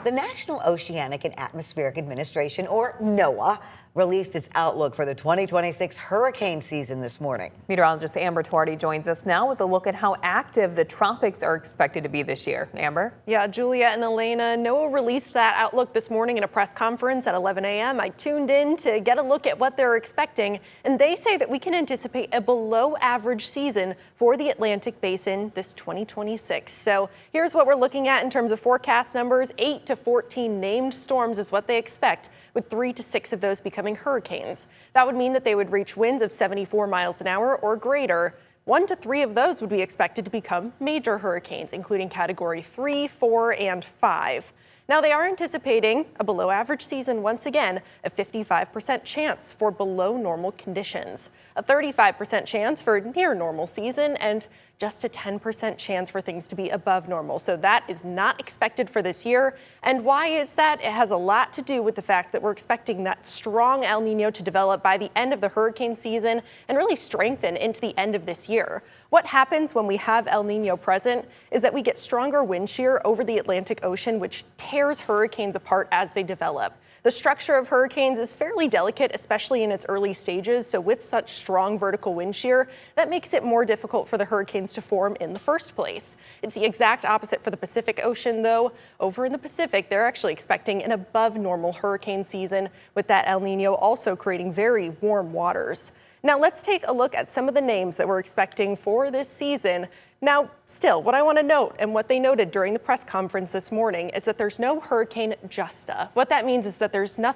The National Oceanic and Atmospheric Administration, or NOAA, released its outlook for the 2026 hurricane season this morning. Meteorologist Amber Twardy joins us now with a look at how active the tropics are expected to be this year. Amber? Yeah, Julia and Elena, NOAA released that outlook this morning in a press conference at 11 a.m. I tuned in to get a look at what they're expecting, and they say that we can anticipate a below average season for the Atlantic Basin this 2026. So here's what we're looking at in terms of forecast numbers. 8 to 14 named storms is what they expect, with 3 to 6 of those becoming hurricanes. That would mean that they would reach winds of 74 miles an hour or greater. 1 to 3 of those would be expected to become major hurricanes, including category 3, 4, and 5. Now, they are anticipating a below average season once again, a 55% chance for below normal conditions, a 35% chance for near normal season, and just a 10% chance for things to be above normal. So that is not expected for this year. And why is that? It has a lot to do with the fact that we're expecting that strong El Nino to develop by the end of the hurricane season and really strengthen into the end of this year. What happens when we have El Nino present is that we get stronger wind shear over the Atlantic Ocean, which tears hurricanes apart as they develop. The structure of hurricanes is fairly delicate, especially in its early stages. So with such strong vertical wind shear, that makes it more difficult for the hurricanes to form in the first place. It's the exact opposite for the Pacific Ocean, though. Over in the Pacific, they're actually expecting an above normal hurricane season, with that El Nino also creating very warm waters. Now let's take a look at some of the names that we're expecting for this season. Now, still, what I want to note and what they noted during the press conference this morning is that there's no Hurricane Justa. What that means is that there's no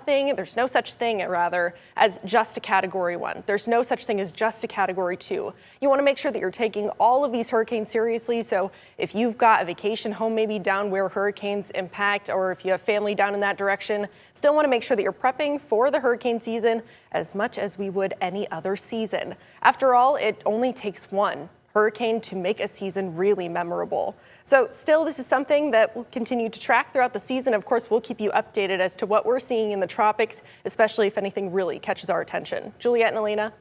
such thing, as just a Category 1. There's no such thing as just a Category 2. You want to make sure that you're taking all of these hurricanes seriously. So if you've got a vacation home maybe down where hurricanes impact, or if you have family down in that direction, still want to make sure that you're prepping for the hurricane season as much as we would any other season. After all, it only takes one hurricane to make a season really memorable. So still, this is something that we'll continue to track throughout the season. Of course, we'll keep you updated as to what we're seeing in the tropics, especially if anything really catches our attention. Juliet and Elena.